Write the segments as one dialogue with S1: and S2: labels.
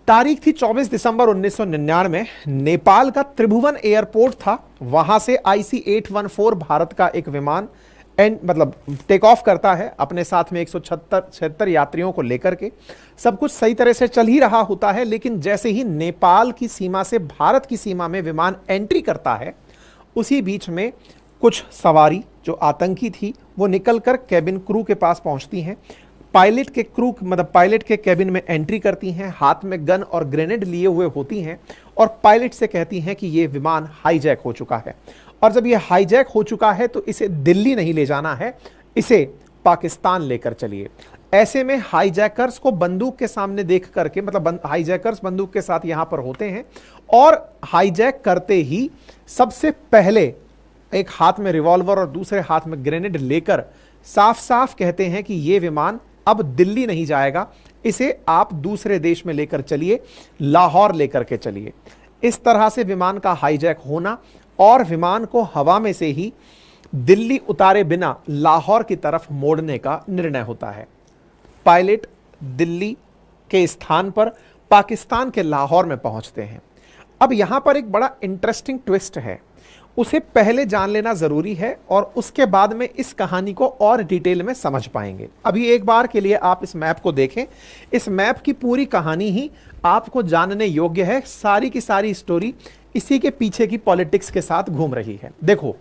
S1: तारीख थी 24 दिसंबर 1999। नेपाल का त्रिभुवन एयरपोर्ट था, वहां से IC-814 भारत का एक विमान मतलब टेक ऑफ करता है अपने साथ में 176 यात्रियों को लेकर के। सब कुछ सही तरह से चल ही रहा होता है, लेकिन जैसे ही नेपाल की सीमा से भारत की सीमा में विमान एंट्री करता है, उसी बीच में कुछ सवारी जो आतंकी थी वो निकलकर केबिन क्रू के पास पहुंचती हैं। पायलट के केबिन में एंट्री करती हैं, हाथ में गन और ग्रेनेड लिए हुए होती हैं और पायलट से कहती हैं कि ये विमान हाईजैक हो चुका है, और जब ये हाईजैक हो चुका है तो इसे दिल्ली नहीं ले जाना है, इसे पाकिस्तान लेकर चलिए। ऐसे में हाईजैकर्स को बंदूक के सामने देख करके, मतलब हाईजैकर्स बंदूक के साथ यहां पर होते हैं और हाईजैक करते ही सबसे पहले एक हाथ में रिवॉल्वर और दूसरे हाथ में ग्रेनेड लेकर साफ साफ कहते हैं कि यह विमान अब दिल्ली नहीं जाएगा, इसे आप दूसरे देश में लेकर चलिए, लाहौर लेकर के चलिए। इस तरह से विमान का हाईजैक होना और विमान को हवा में से ही दिल्ली उतारे बिना लाहौर की तरफ मोड़ने का निर्णय होता है। पायलट दिल्ली के स्थान पर पाकिस्तान के लाहौर में पहुंचते हैं। अब यहां पर एक बड़ा इंटरेस्टिंग ट्विस्ट है, उसे पहले जान लेना जरूरी है और उसके बाद में इस कहानी को और डिटेल में समझ पाएंगे। अभी एक बार के लिए आप इस मैप को देखें, इस मैप की पूरी कहानी ही आपको जानने योग्य है। सारी की सारी स्टोरी इसी के पीछे की पॉलिटिक्स के साथ घूम रही है। देखो,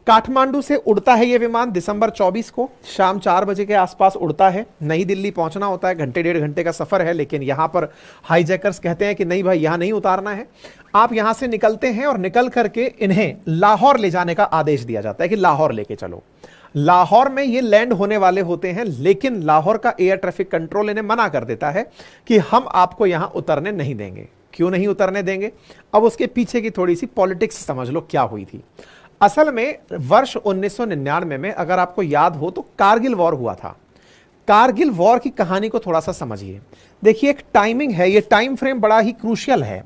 S1: काठमांडू से उड़ता है यह विमान दिसंबर 24 को शाम 4 बजे के आसपास उड़ता है। नई दिल्ली पहुंचना होता है, घंटे 1.5 घंटे का सफर है, लेकिन यहां पर हाईजैकर्स कहते हैं कि नहीं भाई, यहां नहीं उतारना है। आप यहां से निकलते हैं और निकल करके इन्हें लाहौर ले जाने का आदेश दिया जाता है कि लाहौर लेके चलो। लाहौर में ये लैंड होने वाले होते हैं, लेकिन लाहौर का एयर ट्रैफिक कंट्रोल इन्हें मना कर देता है कि हम आपको यहां उतरने नहीं देंगे। क्यों नहीं उतरने देंगे? अब उसके पीछे की थोड़ी सी पॉलिटिक्स समझ लो क्या हुई थी। असल में वर्ष 1999 में, अगर आपको याद हो, तो कारगिल वॉर हुआ था। कारगिल वॉर की कहानी को थोड़ा सा समझिए। देखिए, एक टाइमिंग है, ये टाइम फ्रेम बड़ा ही क्रूशियल है।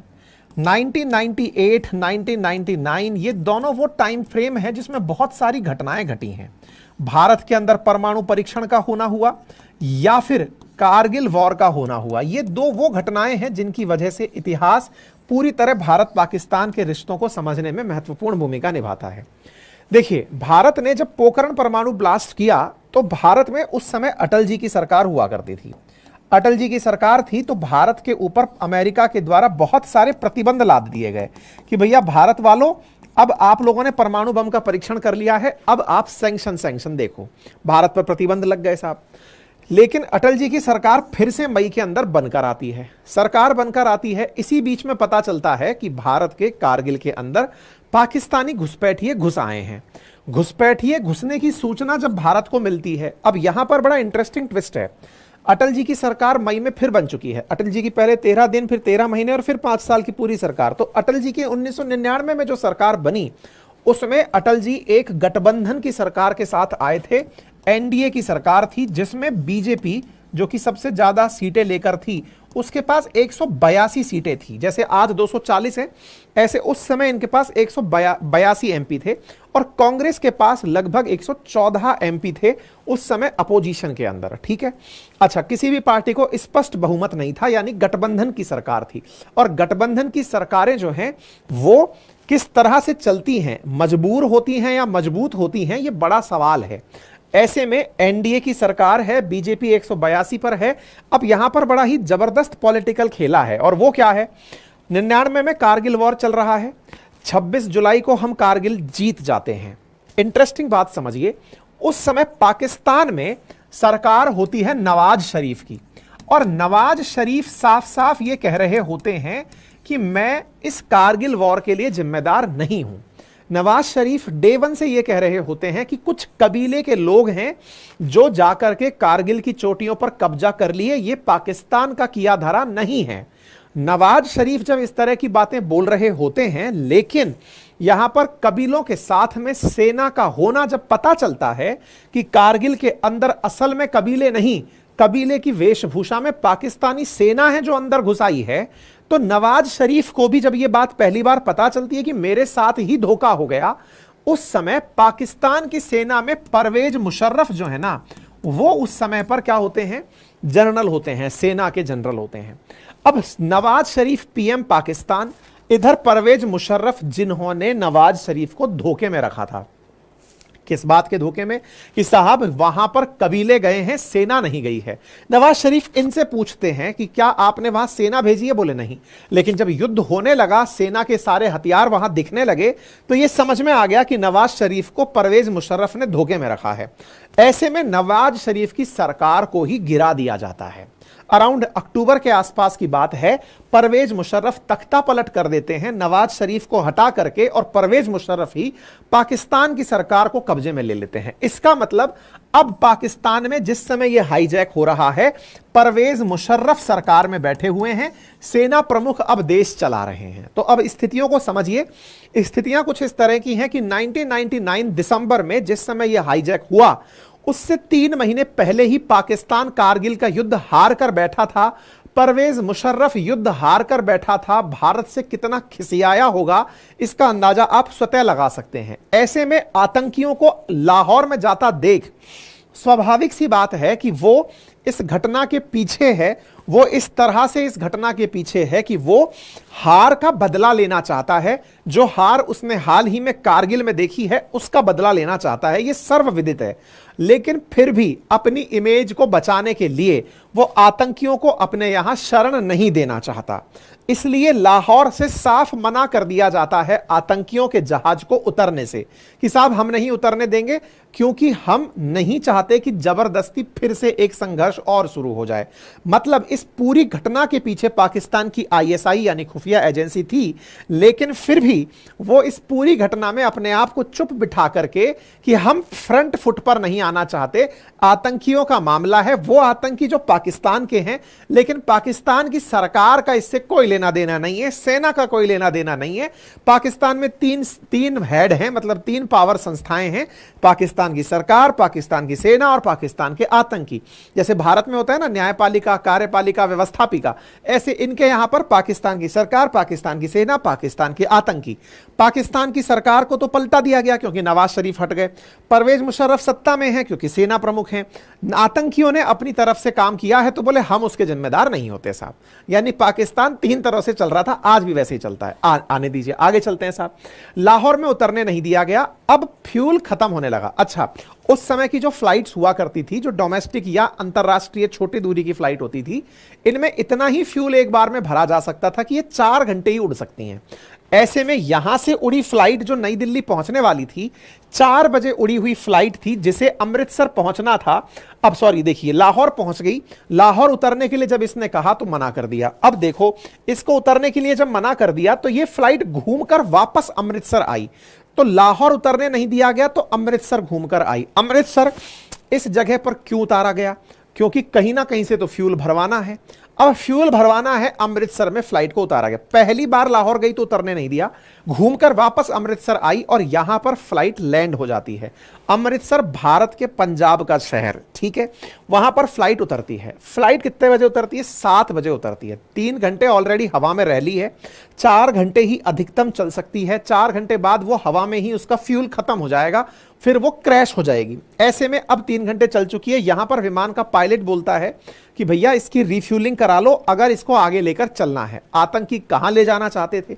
S1: 1998, 1999 ये दोनों वो टाइम फ्रेम है जिसमें बहुत सारी घटनाएं घटी हैं। भारत के अंदर परमाणु परीक्षण का होना हुआ या फिर कारगिल वॉर का होना हुआ। ये दो वो घटनाएं हैं जिनकी वजह से इतिहास पूरी तरह भारत पाकिस्तान के रिश्तों को समझने में महत्वपूर्ण भूमिका निभाता है। देखिए, भारत ने जब पोखरण परमाणु ब्लास्ट किया तो भारत में उस समय अटल जी की सरकार हुआ करती थी। अटल जी की सरकार थी तो भारत के ऊपर अमेरिका के द्वारा बहुत सारे प्रतिबंध लाद दिए गए कि भैया भारत वालों, अब आप लोगों ने परमाणु बम का परीक्षण कर लिया है, अब आप सैंक्शन देखो। भारत पर प्रतिबंध लग गए साहब। लेकिन अटल जी की सरकार फिर से मई के अंदर बनकर आती है, सरकार बनकर आती है। इसी बीच में पता चलता है कि भारत के कारगिल के अंदर पाकिस्तानी घुसपैठिए घुस आए हैं। घुसपैठिए घुसने की सूचना जब भारत को मिलती है, अब यहां पर बड़ा इंटरेस्टिंग ट्विस्ट है। अटल जी की सरकार मई में फिर बन चुकी है। अटल जी की पहले 13 दिन, फिर 13 महीने और फिर 5 साल की पूरी सरकार। तो अटल जी की 1999 में जो सरकार बनी, उसमें अटल जी एक गठबंधन की सरकार के साथ आए थे। एनडीए की सरकार थी जिसमें बीजेपी, जो कि सबसे ज्यादा सीटें लेकर थी, उसके पास 182 सीटें थी। जैसे आज 240 है, ऐसे उस समय इनके पास 182 एमपी थे और कांग्रेस के पास लगभग 114 एमपी थे उस समय अपोजिशन के अंदर। ठीक है, अच्छा, किसी भी पार्टी को स्पष्ट बहुमत नहीं था, यानी गठबंधन की सरकार थी। और गठबंधन की सरकारें जो हैं वो किस तरह से चलती हैं, मजबूर होती हैं या मजबूत होती हैं, ये बड़ा सवाल है। ऐसे में एनडीए की सरकार है, बीजेपी 182 पर है। अब यहां पर बड़ा ही जबरदस्त पॉलिटिकल खेला है, और वो क्या है, 99 में कारगिल वॉर चल रहा है, 26 जुलाई को हम कारगिल जीत जाते हैं। इंटरेस्टिंग बात समझिए, उस समय पाकिस्तान में सरकार होती है नवाज शरीफ की, और नवाज शरीफ साफ साफ ये कह रहे होते हैं कि मैं इस कारगिल वॉर के लिए जिम्मेदार नहीं हूं। नवाज शरीफ डे वन से ये कह रहे होते हैं कि कुछ कबीले के लोग हैं जो जाकर के कारगिल की चोटियों पर कब्जा कर लिए, ये पाकिस्तान का किया धरा नहीं है। नवाज शरीफ जब इस तरह की बातें बोल रहे होते हैं, लेकिन यहां पर कबीलों के साथ में सेना का होना जब पता चलता है कि कारगिल के अंदर असल में कबीले नहीं, कबीले की वेशभूषा में पाकिस्तानी सेना है जो अंदर घुसाई है, तो नवाज शरीफ को भी जब यह बात पहली बार पता चलती है कि मेरे साथ ही धोखा हो गया, उस समय पाकिस्तान की सेना में परवेज मुशर्रफ जो है ना, वो उस समय पर क्या होते हैं, जनरल होते हैं, सेना के जनरल होते हैं। अब नवाज शरीफ पीएम पाकिस्तान, इधर परवेज मुशर्रफ, जिन्होंने नवाज शरीफ को धोखे में रखा था। किस बात के धोखे में? कि साहब वहां पर कबीले गए हैं, सेना नहीं गई है। नवाज शरीफ इनसे पूछते हैं कि क्या आपने वहां सेना भेजी है? बोले नहीं। लेकिन जब युद्ध होने लगा, सेना के सारे हथियार वहां दिखने लगे, तो यह समझ में आ गया कि नवाज शरीफ को परवेज मुशर्रफ ने धोखे में रखा है। ऐसे में नवाज शरीफ की सरकार को ही गिरा दिया जाता है। अराउंड अक्टूबर के आसपास की बात है, परवेज मुशर्रफ तख्ता पलट कर देते हैं, नवाज शरीफ को हटा करके, और परवेज मुशर्रफ ही पाकिस्तान की सरकार को कब्जे में ले लेते हैं। इसका मतलब अब पाकिस्तान में जिस समय यह हाईजैक हो रहा है, परवेज मुशर्रफ सरकार में बैठे हुए हैं, सेना प्रमुख अब देश चला रहे हैं। तो अब स्थितियों को समझिए। स्थितियां कुछ इस तरह की हैं कि 1999 दिसंबर में जिस समय यह हाईजैक हुआ, उससे 3 महीने पहले ही पाकिस्तान कारगिल का युद्ध हार कर बैठा था। परवेज मुशर्रफ युद्ध हार कर बैठा था। भारत से कितना खिसियाया होगा, इसका अंदाजा आप स्वतः लगा सकते हैं। ऐसे में आतंकियों को लाहौर में जाता देख, स्वाभाविक सी बात है कि वो इस घटना के पीछे है। वो इस तरह से इस घटना के पीछे है कि वो हार का बदला लेना चाहता है। जो हार उसने हाल ही में कारगिल में देखी है, उसका बदला लेना चाहता है, यह सर्वविदित है। लेकिन फिर भी अपनी इमेज को बचाने के लिए वो आतंकियों को अपने यहां शरण नहीं देना चाहता। इसलिए लाहौर से साफ मना कर दिया जाता है आतंकियों के जहाज को उतरने से, कि साहब हम नहीं उतरने देंगे, क्योंकि हम नहीं चाहते कि जबरदस्ती फिर से एक संघर्ष और शुरू हो जाए। मतलब इस पूरी घटना के पीछे पाकिस्तान की आईएसआई यानी खुफिया एजेंसी थी, लेकिन फिर भी वो इस पूरी घटना में अपने आप को चुप बिठा करके कि हम फ्रंट फुट पर नहीं आना चाहते। आतंकियों का मामला है, वो आतंकी जो पाकिस्तान के हैं, लेकिन पाकिस्तान की सरकार का इससे कोई लेना देना नहीं है, सेना का कोई लेना देना नहीं है। पाकिस्तान में तीन हेड हैं, मतलब 3 पावर संस्थाएं हैं, पाकिस्तान की सरकार, पाकिस्तान की सेना और पाकिस्तान के आतंकी। जैसे भारत में होता है ना न्यायपालिका, कार्यपालिका, व्यवस्थापिका, ऐसे इनके यहां पर पाकिस्तान की सरकार, पाकिस्तान की सेना, पाकिस्तान के आतंकी। पाकिस्तान की सरकार को तो पलटा दिया गया क्योंकि नवाज शरीफ हट गए। परवेज मुशर्रफ सत्ता में है क्योंकि सेना प्रमुख हैं। आतंकियों ने अपनी तरफ से काम किया है तो बोले हम उसके जिम्मेदार नहीं होते साहब। यानी पाकिस्तान 3 तरह से चल रहा था, आज भी वैसे ही चलता है। आने दीजिए, आगे चलते हैं साहब। लाहौर में उतरने नहीं दिया गया। अब फ्यूल खत्म होने लगा। अच्छा, उस समय की जो फ्लाइट्स हुआ करती थी, जो डोमेस्टिक या अंतरराष्ट्रीय छोटी दूरी की फ्लाइट होती थी, इनमें इतना ही फ्यूल एक बार में भरा जा सकता था कि ये 4 घंटे ही उड़ सकती हैं। ऐसे में यहां से उड़ी फ्लाइट जो नई दिल्ली पहुंचने वाली थी, 4 बजे उड़ी हुई फ्लाइट थी जिसे अमृतसर पहुंचना था। अब सॉरी, देखिए लाहौर पहुंच गई। लाहौर उतरने के लिए जब इसने कहा तो मना कर दिया। अब देखो, इसको उतरने के लिए जब मना कर दिया तो ये फ्लाइट घूमकर वापस अमृतसर आई। तो लाहौर उतरने नहीं दिया गया तो अमृतसर घूमकर आई। अमृतसर इस जगह पर क्यों उतारा गया? क्योंकि कहीं ना कहीं से तो फ्यूल भरवाना है। अब फ्यूल भरवाना है, अमृतसर में फ्लाइट को उतारा गया। पहली बार लाहौर गई तो उतरने नहीं दिया, घूमकर वापस अमृतसर आई और यहां पर फ्लाइट लैंड हो जाती है। अमृतसर भारत के पंजाब का शहर, ठीक है, वहां पर फ्लाइट उतरती है। फ्लाइट कितने बजे उतरती है? 7 बजे उतरती है। 3 घंटे ऑलरेडी हवा में रह ली है, 4 घंटे ही अधिकतम चल सकती है। 4 घंटे बाद वो हवा में ही उसका फ्यूल खत्म हो जाएगा, फिर वो क्रैश हो जाएगी। ऐसे में अब 3 घंटे चल चुकी है। यहां पर विमान का पायलट बोलता है कि भैया इसकी रिफ्यूलिंग करा लो अगर इसको आगे लेकर चलना है। आतंकी कहां ले जाना चाहते थे?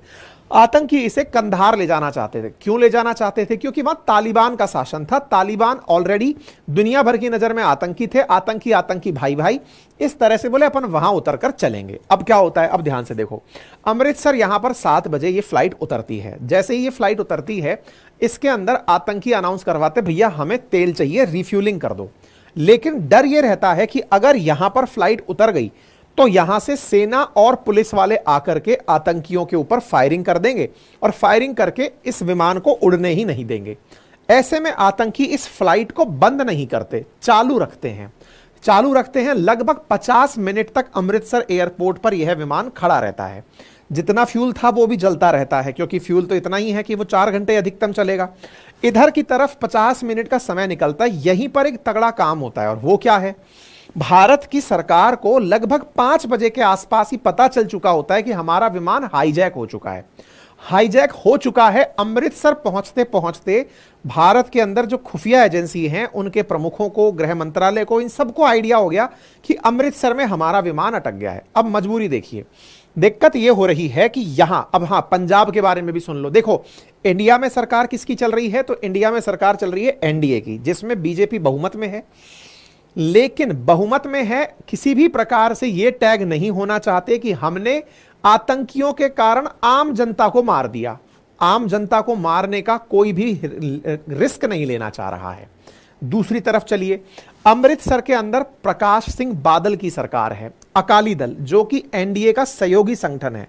S1: आतंकी इसे कंधार ले जाना चाहते थे। क्यों ले जाना चाहते थे? क्योंकि वहां तालिबान का शासन था। तालिबान ऑलरेडी दुनिया भर की नजर में आतंकी थे। आतंकी भाई भाई इस तरह से बोले अपन वहां उतर कर चलेंगे। अब क्या होता है, अब ध्यान से देखो। अमृतसर यहां पर 7 बजे ये फ्लाइट उतरती है। जैसे ही ये फ्लाइट उतरती है, इसके अंदर आतंकी अनाउंस करवाते भैया हमें तेल चाहिए, रिफ्यूलिंग कर दो। लेकिन डर यह रहता है कि अगर यहां पर फ्लाइट उतर गई तो यहां से सेना और पुलिस वाले आकर के आतंकियों के ऊपर फायरिंग कर देंगे और फायरिंग करके इस विमान को उड़ने ही नहीं देंगे। ऐसे में आतंकी इस फ्लाइट को बंद नहीं करते, चालू रखते हैं। लगभग 50 मिनट तक अमृतसर एयरपोर्ट पर यह विमान खड़ा रहता है। जितना फ्यूल था वो भी जलता रहता है, क्योंकि फ्यूल तो इतना ही है कि वो 4 घंटे अधिकतम चलेगा। इधर की तरफ 50 मिनट का समय निकलता है। यहीं पर एक तगड़ा काम होता है, और वो क्या है? भारत की सरकार को लगभग 5 बजे के आसपास ही पता चल चुका होता है कि हमारा विमान हाईजैक हो चुका है। हाईजैक हो चुका है। अमृतसर पहुंचते पहुंचते भारत के अंदर जो खुफिया एजेंसी हैं उनके प्रमुखों को, गृह मंत्रालय को, इन सबको आइडिया हो गया कि अमृतसर में हमारा विमान अटक गया है। अब मजबूरी देखिए, दिक्कत यह हो रही है कि यहां अब, हाँ, पंजाब के बारे में भी सुन लो। देखो, इंडिया में सरकार किसकी चल रही है? तो इंडिया में सरकार चल रही है एनडीए की, जिसमें बीजेपी बहुमत में है। लेकिन बहुमत में है, किसी भी प्रकार से यह टैग नहीं होना चाहते कि हमने आतंकियों के कारण आम जनता को मार दिया। आम जनता को मारने का कोई भी रिस्क नहीं लेना चाह रहा है। दूसरी तरफ चलिए, अमृतसर के अंदर प्रकाश सिंह बादल की सरकार है, अकाली दल, जो कि एनडीए का सहयोगी संगठन है।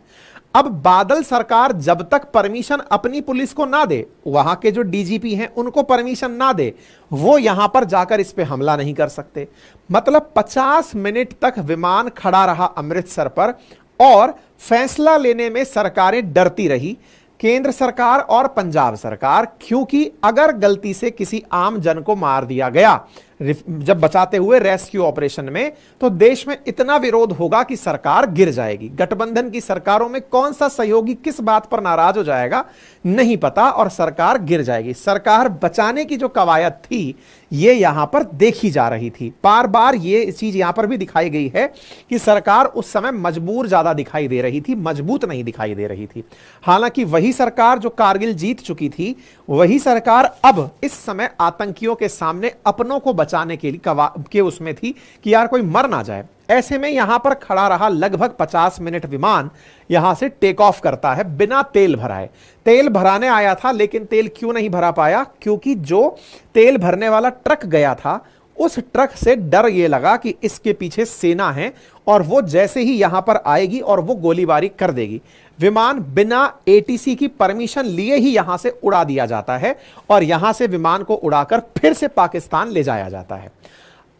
S1: अब बादल सरकार जब तक परमिशन अपनी पुलिस को ना दे, वहां के जो डीजीपी हैं उनको परमिशन ना दे, वो यहां पर जाकर इस पे हमला नहीं कर सकते। मतलब 50 मिनट तक विमान खड़ा रहा अमृतसर पर और फैसला लेने में सरकारें डरती रही, केंद्र सरकार और पंजाब सरकार, क्योंकि अगर गलती से किसी आम जन को मार दिया गया जब बचाते हुए रेस्क्यू ऑपरेशन में, तो देश में इतना विरोध होगा कि सरकार गिर जाएगी। गठबंधन की सरकारों में कौन सा सहयोगी किस बात पर नाराज हो जाएगा नहीं पता, और सरकार गिर जाएगी। सरकार बचाने की जो कवायद थी ये यहां पर देखी जा रही थी। बार बार ये चीज यहां पर भी दिखाई गई है कि सरकार उस समय मजबूर ज्यादा दिखाई दे रही थी, मजबूत नहीं दिखाई दे रही थी। हालांकि वही सरकार जो कारगिल जीत चुकी थी, वही सरकार अब इस समय आतंकियों के सामने अपनों को बचाने के लिए उसमें थी कि यार कोई मर ना जाए। ऐसे में यहां पर खड़ा रहा लगभग 50 मिनट विमान यहां से टेक ऑफ करता है बिना तेल भराए। तेल भराने आया था, लेकिन तेल क्यों नहीं भरा पाया? क्योंकि जो तेल भरने वाला ट्रक गया था, उस ट्रक से डर यह लगा कि इसके पीछे सेना है और वो जैसे ही यहां पर आएगी और वो गोलीबारी कर देगी। विमान बिना एटीसी की परमिशन लिए ही यहां से उड़ा दिया जाता है और यहां से विमान को उड़ाकर फिर से पाकिस्तान ले जाया जाता है।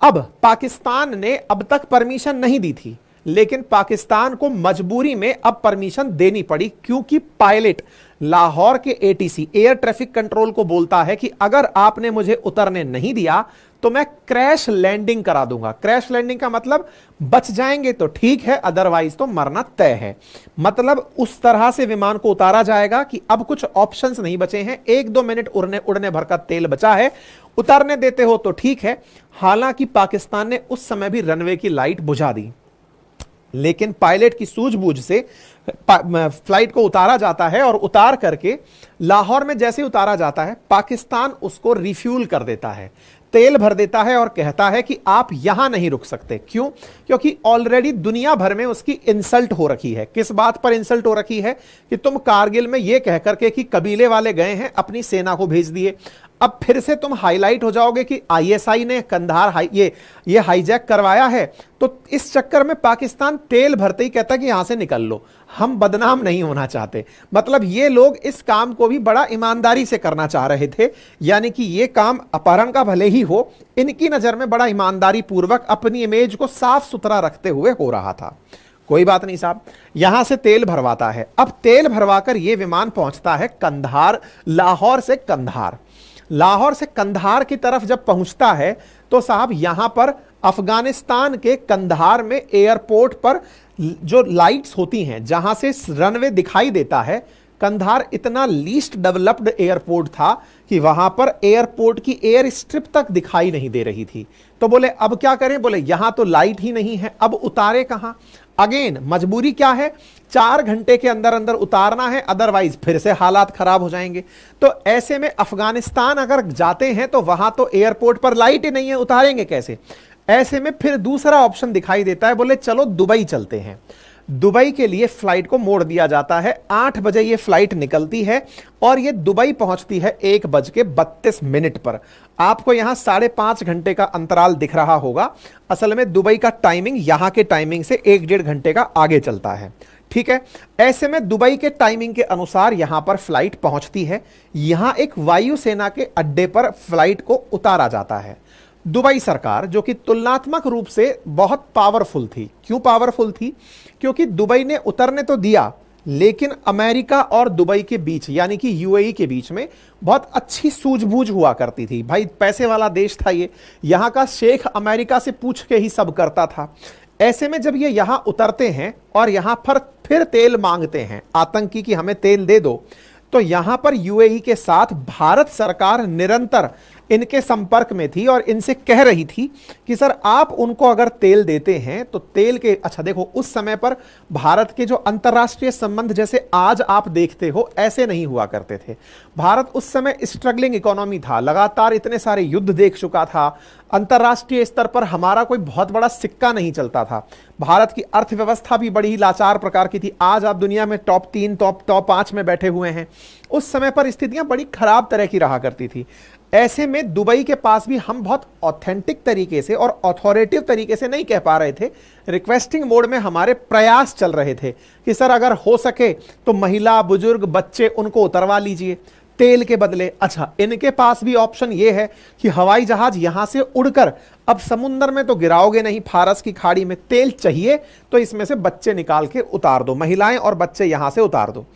S1: अब पाकिस्तान ने अब तक परमिशन नहीं दी थी, लेकिन पाकिस्तान को मजबूरी में अब परमिशन देनी पड़ी, क्योंकि पायलट लाहौर के एटीसी, एयर ट्रैफिक कंट्रोल को बोलता है कि अगर आपने मुझे उतरने नहीं दिया तो मैं क्रैश लैंडिंग करा दूंगा। क्रैश लैंडिंग का मतलब बच जाएंगे तो ठीक है, अदरवाइज तो मरना तय है। मतलब उस तरह से विमान को उतारा जाएगा कि अब कुछ ऑप्शंस नहीं बचे हैं। 1-2 मिनट उड़ने भर का तेल बचा है, उतारने देते हो तो ठीक है। हालांकि पाकिस्तान ने उस समय भी रनवे की लाइट बुझा दी, लेकिन पायलट की सूझबूझ से फ्लाइट को उतारा जाता है और उतार करके लाहौर में जैसे उतारा जाता है, पाकिस्तान उसको रिफ्यूल कर देता है, तेल भर देता है और कहता है कि आप यहां नहीं रुक सकते। क्यों? क्योंकि ऑलरेडी दुनिया भर में उसकी इंसल्ट हो रखी है। किस बात पर इंसल्ट हो रखी है? कि तुम कारगिल में यह कह करके कि कबीले वाले गए हैं, अपनी सेना को भेज दिए। अब फिर से तुम हाईलाइट हो जाओगे कि आईएसआई ने कंधार ये हाईजैक करवाया है। तो इस चक्कर में पाकिस्तान तेल भरते ही कहता है कि यहां से निकल लो, हम बदनाम नहीं होना चाहते। मतलब ये लोग इस काम को भी बड़ा ईमानदारी से करना चाह रहे थे, यानी कि ये काम अपहरण का भले ही हो, इनकी नजर में बड़ा ईमानदारी पूर्वक अपनी इमेज को साफ सुथरा रखते हुए हो रहा था। कोई बात नहीं साहब, यहां से तेल भरवाता है। अब तेल भरवाकर यह विमान पहुंचता है कंधार, लाहौर से कंधार। लाहौर से कंधार की तरफ जब पहुंचता है तो साहब यहां पर अफगानिस्तान के कंधार में एयरपोर्ट पर जो लाइट्स होती हैं, जहां से रनवे दिखाई देता है, कंधार इतना लीस्ट डेवलप्ड एयरपोर्ट था कि वहां पर एयरपोर्ट की एयर स्ट्रिप तक दिखाई नहीं दे रही थी। तो बोले अब क्या करें? बोले यहां तो लाइट ही नहीं है, अब उतारे कहां? अगेन मजबूरी क्या है? 4 घंटे के अंदर अंदर उतारना है, अदरवाइज फिर से हालात खराब हो जाएंगे। तो ऐसे में अफगानिस्तान अगर जाते हैं तो वहां तो एयरपोर्ट पर लाइट ही नहीं है, उतारेंगे कैसे? ऐसे में फिर दूसरा ऑप्शन दिखाई देता है, बोले चलो दुबई चलते हैं। दुबई के लिए फ्लाइट को मोड़ दिया जाता है। 8 बजे ये फ्लाइट निकलती है और ये दुबई पहुंचती है 1:32 पर। आपको यहां 5.5 घंटे का अंतराल दिख रहा होगा। असल में दुबई का टाइमिंग यहां के टाइमिंग से 1-1.5 घंटे का आगे चलता है, ठीक है। ऐसे में दुबई के टाइमिंग के अनुसार यहां पर फ्लाइट पहुंचती है। यहां एक वायुसेना के अड्डे पर फ्लाइट को उतारा जाता है। दुबई सरकार, जो कि तुलनात्मक रूप से बहुत पावरफुल थी। क्यों पावरफुल थी? क्योंकि दुबई ने उतरने तो दिया, लेकिन अमेरिका और दुबई के बीच, यानी कि यूएई के बीच में बहुत अच्छी सूझबूझ हुआ करती थी। भाई पैसे वाला देश था ये, यहां का शेख अमेरिका से पूछ के ही सब करता था। ऐसे में जब ये यहां उतरते हैं और यहां पर फिर तेल मांगते हैं आतंकी कि हमें तेल दे दो, तो यहां पर यूएई के साथ भारत सरकार निरंतर इनके संपर्क में थी और इनसे कह रही थी कि सर आप उनको अगर तेल देते हैं तो तेल के, अच्छा देखो उस समय पर भारत के जो अंतर्राष्ट्रीय संबंध जैसे आज आप देखते हो ऐसे नहीं हुआ करते थे। भारत उस समय स्ट्रगलिंग इकोनॉमी था, लगातार इतने सारे युद्ध देख चुका था, अंतर्राष्ट्रीय स्तर पर हमारा कोई बहुत बड़ा सिक्का नहीं चलता था, भारत की अर्थव्यवस्था भी बड़ी लाचार प्रकार की थी। आज आप दुनिया में टॉप 3 टॉप 5 में बैठे हुए हैं, उस समय पर स्थितियां बड़ी खराब तरह की रहा करती थी। ऐसे में दुबई के पास भी हम बहुत ऑथेंटिक तरीके से और ऑथोरेटिव तरीके से नहीं कह पा रहे थे, रिक्वेस्टिंग मोड में हमारे प्रयास चल रहे थे कि सर अगर हो सके तो महिला, बुजुर्ग, बच्चे उनको उतरवा लीजिए तेल के बदले। अच्छा, इनके पास भी ऑप्शन यह है कि हवाई जहाज यहां से उड़कर, अब समुद्र में तो गिराओगे नहीं, फारस की खाड़ी में तेल चाहिए तो इसमें से बच्चे निकाल के उतार दो, महिलाएं और बच्चे यहां से उतार दो।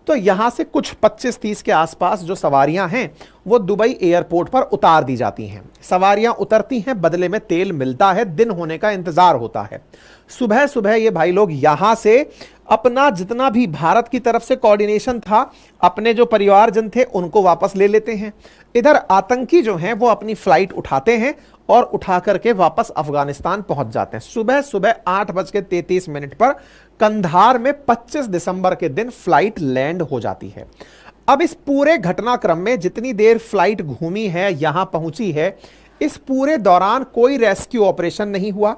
S1: तो यहां से कुछ 25-30 के आसपास जो सवारियां हैं वो दुबई एयरपोर्ट पर उतार दी जाती हैं। सवारियां उतरती हैं, बदले में तेल मिलता है, दिन होने का इंतजार होता है। सुबह सुबह ये भाई लोग यहां से अपना जितना भी भारत की तरफ से कोऑर्डिनेशन था, अपने जो परिवारजन थे उनको वापस ले लेते हैं। इधर आतंकी जो हैं वो अपनी फ्लाइट उठाते हैं और उठा करके वापस अफगानिस्तान पहुंच जाते हैं। सुबह सुबह 8:33 पर कंधार में 25 दिसंबर के दिन फ्लाइट लैंड हो जाती है। अब इस पूरे घटनाक्रम में जितनी देर फ्लाइट घूमी है, यहां पहुंची है, इस पूरे दौरान कोई रेस्क्यू ऑपरेशन नहीं हुआ।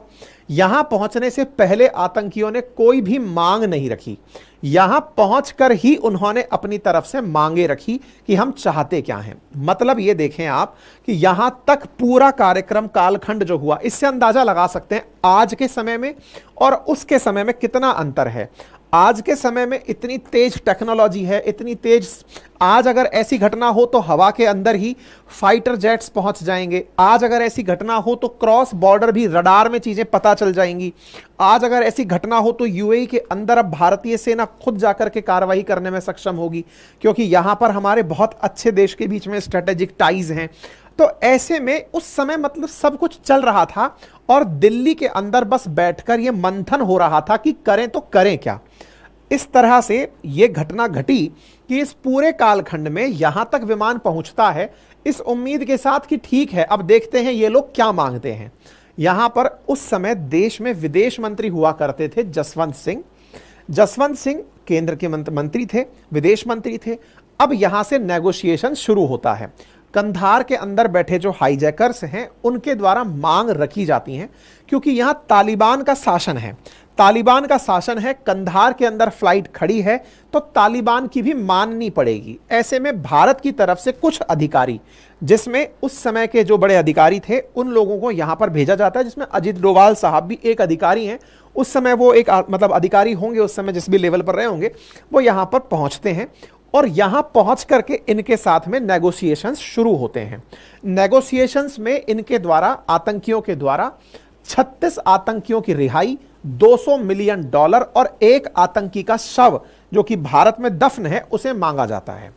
S1: यहां पहुंचने से पहले आतंकियों ने कोई भी मांग नहीं रखी, यहां पहुंचकर ही उन्होंने अपनी तरफ से मांगे रखी कि हम चाहते क्या हैं। मतलब ये देखें आप कि यहां तक पूरा कार्यक्रम कालखंड जो हुआ, इससे अंदाजा लगा सकते हैं आज के समय में और उसके समय में कितना अंतर है। आज के समय में इतनी तेज टेक्नोलॉजी है, इतनी तेज, आज अगर ऐसी घटना हो तो हवा के अंदर ही फाइटर जेट्स पहुंच जाएंगे। आज अगर ऐसी घटना हो तो क्रॉस बॉर्डर भी रडार में चीजें पता चल जाएंगी। आज अगर ऐसी घटना हो तो यूएई के अंदर अब भारतीय सेना खुद जाकर के कार्रवाई करने में सक्षम होगी, क्योंकि यहां पर हमारे बहुत अच्छे देश के बीच में स्ट्रेटेजिक टाइज हैं। तो ऐसे में उस समय मतलब सब कुछ चल रहा था और दिल्ली के अंदर बस बैठकर यह मंथन हो रहा था कि करें तो करें क्या। इस तरह से यह घटना घटी कि इस पूरे कालखंड में यहां तक विमान पहुंचता है इस उम्मीद के साथ कि ठीक है, अब देखते हैं ये लोग क्या मांगते हैं। यहां पर उस समय देश में विदेश मंत्री हुआ करते थे जसवंत सिंह। जसवंत सिंह केंद्र के मंत्री थे, विदेश मंत्री थे। अब यहां से नेगोशिएशन शुरू होता है। कंधार के अंदर बैठे जो हाईजैकर्स हैं उनके द्वारा मांग रखी जाती हैं, क्योंकि यहां तालिबान का शासन है। तालिबान का शासन है, कंधार के अंदर फ्लाइट खड़ी है तो तालिबान की भी माननी पड़ेगी। ऐसे में भारत की तरफ से कुछ अधिकारी, जिसमें उस समय के जो बड़े अधिकारी थे उन लोगों को यहां पर भेजा जाता है, जिसमें अजित डोभाल साहब भी एक अधिकारी हैं। उस समय वो एक मतलब अधिकारी होंगे, उस समय जिस भी लेवल पर रहे होंगे, वो यहां पर पहुंचते हैं और यहां पहुंच करके इनके साथ में नेगोशिएशंस शुरू होते हैं। नेगोशिएशंस में इनके द्वारा, आतंकियों के द्वारा 36 आतंकियों की रिहाई, $200 मिलियन और एक आतंकी का शव जो कि भारत में दफन है उसे मांगा जाता है।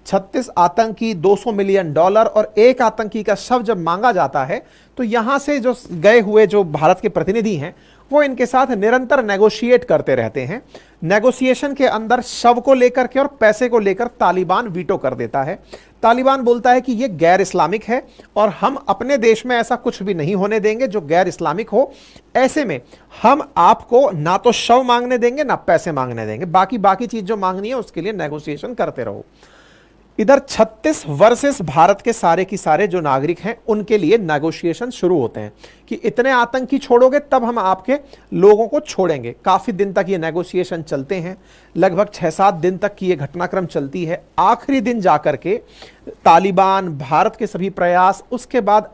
S1: 36 आतंकी, $200 मिलियन और एक आतंकी का शव जब मांगा जाता है तो यहां से जो गए हुए जो भारत के प्रतिनिधि हैं वो इनके साथ निरंतर नेगोशिएट करते रहते हैं। नेगोशिएशन के अंदर शव को लेकर के और पैसे को लेकर तालिबान वीटो कर देता है। तालिबान बोलता है कि यह गैर इस्लामिक है और हम अपने देश में ऐसा कुछ भी नहीं होने देंगे जो गैर इस्लामिक हो। ऐसे में हम आपको ना तो शव मांगने देंगे ना पैसे मांगने देंगे, बाकी चीज जो मांगनी है उसके लिए नेगोशिएशन करते रहो। इधर 36 वर्सेस भारत के सारे की सारे जो नागरिक हैं उनके लिए नेगोशिएशन शुरू होते हैं कि इतने आतंकी छोड़ोगे तब हम आपके लोगों को छोड़ेंगे। काफी दिन तक ये नेगोशिएशन चलते हैं, लगभग 6-7 दिन तक की ये घटनाक्रम चलती है। आखिरी दिन जाकर के तालिबान, भारत के सभी प्रयास, उसके बाद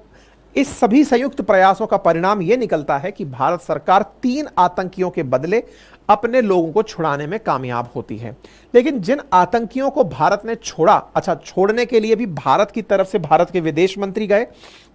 S1: इस सभी संयुक्त प्रयासों का परिणाम यह निकलता है कि भारत सरकार 3 आतंकियों के बदले अपने लोगों को छुड़ाने में कामयाब होती है। लेकिन जिन आतंकियों को भारत ने छोड़ा, अच्छा, छोड़ने के लिए भी भारत की तरफ से भारत के विदेश मंत्री गए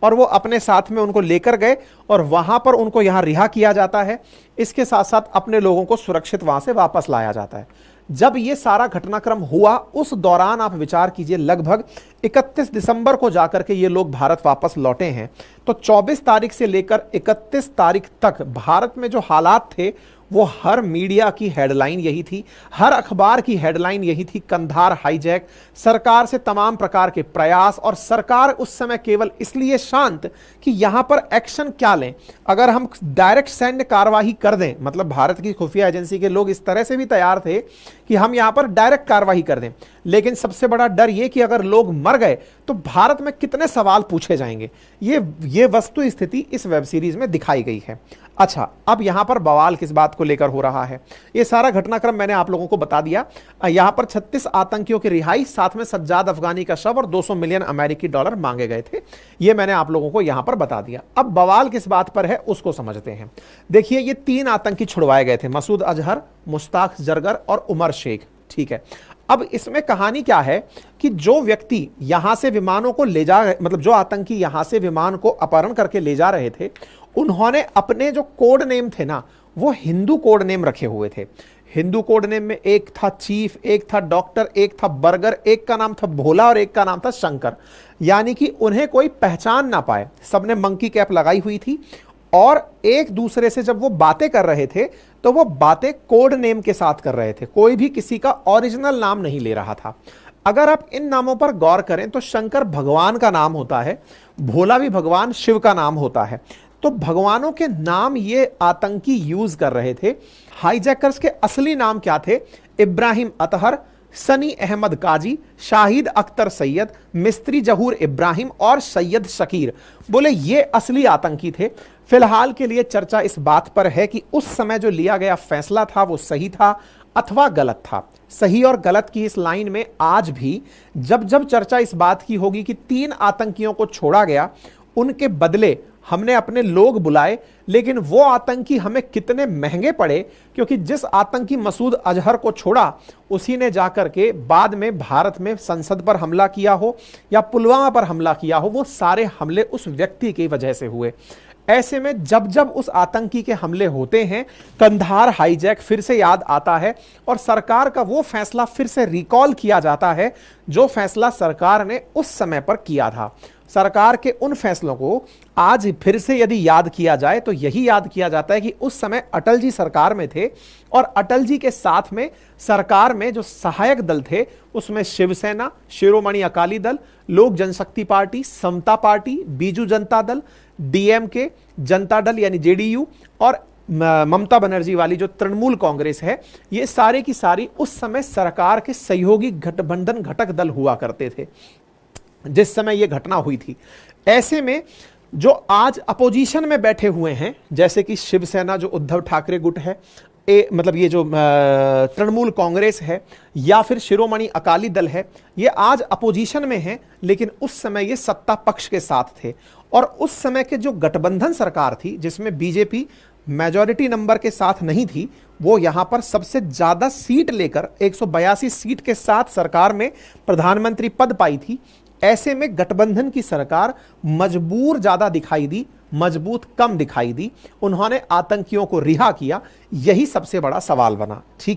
S1: और वो अपने साथ में उनको लेकर गए और वहां पर उनको यहां रिहा किया जाता है। इसके साथ साथ अपने लोगों को सुरक्षित वहां से वापस लाया जाता है। जब ये सारा घटनाक्रम हुआ उस दौरान आप विचार कीजिए, लगभग 31 दिसंबर को जाकर के ये लोग भारत वापस लौटे हैं। तो 24 तारीख से लेकर 31 तारीख तक भारत में जो हालात थे वो हर मीडिया की हेडलाइन यही थी, हर अखबार की हेडलाइन यही थी, कंधार हाईजैक। सरकार से तमाम प्रकार के प्रयास, और सरकार उस समय केवल इसलिए शांत कि यहां पर एक्शन क्या लें। अगर हम डायरेक्ट सैन्य कार्यवाही कर दें, मतलब भारत की खुफिया एजेंसी के लोग इस तरह से भी तैयार थे कि हम यहां पर डायरेक्ट कार्यवाही कर दें, लेकिन सबसे बड़ा डर यह कि अगर लोग मर गए तो भारत में कितने सवाल पूछे जाएंगे। ये वस्तु स्थिति इस वेब सीरीज में दिखाई गई है। अच्छा, अब यहां पर बवाल किस बात को लेकर हो रहा है, ये सारा घटनाक्रम मैंने आप लोगों को बता दिया। यहां पर 36 आतंकियों की रिहाई, साथ में सज्जाद अफगानी का शव और 200 मिलियन अमेरिकी डॉलर मांगे गए थे। ये मैंने आप लोगों को यहां पर बता दिया। अब बवाल किस बात पर है उसको समझते हैं। देखिए, ये 3 आतंकी छुड़वाए गए थे, मसूद अजहर, मुश्ताक जरगर और उमर शेख। ठीक है, अब इसमें कहानी क्या है कि जो व्यक्ति यहां से विमानों को ले जा, मतलब जो आतंकी यहां से विमान को अपहरण करके ले जा रहे थे, उन्होंने अपने जो कोड नेम थे ना, वो हिंदू कोड नेम रखे हुए थे। हिंदू कोड नेम में एक था चीफ, एक था डॉक्टर, एक था बर्गर, एक का नाम था भोला और एक का नाम था शंकर। यानी कि उन्हें कोई पहचान ना पाए। सबने मंकी कैप लगाई हुई थी और एक दूसरे से जब वो बातें कर रहे थे तो वो बातें कोड नेम के साथ कर रहे थे, कोई भी किसी का ओरिजिनल नाम नहीं ले रहा था। अगर आप इन नामों पर गौर करें तो शंकर भगवान का नाम होता है, भोला भी भगवान शिव का नाम होता है। तो भगवानों के नाम ये आतंकी यूज कर रहे थे। हाईजैकर्स के असली नाम क्या थे? इब्राहिम अतहर, सनी अहमद काजी, शाहिद अख्तर सैयद, मिस्त्री जहूर इब्राहिम और सैयद शकीर। बोले ये असली आतंकी थे। फिलहाल के लिए चर्चा इस बात पर है कि उस समय जो लिया गया फैसला था वो सही था अथवा गलत था। सही और गलत की इस लाइन में आज भी जब जब चर्चा इस बात की होगी कि 3 आतंकियों को छोड़ा गया, उनके बदले हमने अपने लोग बुलाए, लेकिन वो आतंकी हमें कितने महंगे पड़े, क्योंकि जिस आतंकी मसूद अजहर को छोड़ा उसी ने जाकर के बाद में भारत में संसद पर हमला किया हो या पुलवामा पर हमला किया हो, वो सारे हमले उस व्यक्ति की वजह से हुए। ऐसे में जब जब उस आतंकी के हमले होते हैं, कंधार हाईजैक फिर से याद आता है और सरकार का वो फैसला फिर से रिकॉल किया जाता है जो फैसला सरकार ने उस समय पर किया था। सरकार के उन फैसलों को आज फिर से यदि याद किया जाए तो यही याद किया जाता है कि उस समय अटल जी सरकार में थे और अटल जी के साथ में सरकार में जो सहायक दल थे उसमें शिवसेना, शिरोमणि अकाली दल, लोक जनशक्ति पार्टी, समता पार्टी, बीजू जनता दल, डीएमके, जनता दल यानी जेडीयू और ममता बनर्जी वाली जो तृणमूल कांग्रेस है, ये सारे की सारी उस समय सरकार के सहयोगी गठबंधन घटक दल हुआ करते थे जिस समय यह घटना हुई थी। ऐसे में जो आज अपोजिशन में बैठे हुए हैं, जैसे कि शिवसेना जो उद्धव ठाकरे गुट है, मतलब ये जो तृणमूल कांग्रेस है या फिर शिरोमणि अकाली दल है, ये आज अपोजिशन में है, लेकिन उस समय ये सत्ता पक्ष के साथ थे। और उस समय के जो गठबंधन सरकार थी जिसमें बीजेपी मेजॉरिटी नंबर के साथ नहीं थी, वो यहां पर सबसे ज्यादा सीट लेकर 182 सीट के साथ सरकार में प्रधानमंत्री पद पाई थी। ऐसे में गठबंधन की सरकार मजबूर ज्यादा दिखाई दी, मजबूत कम दिखाई दी। उन्होंने आतंकियों को रिहा किया, यही सबसे बड़ा सवाल बना। ठीक है।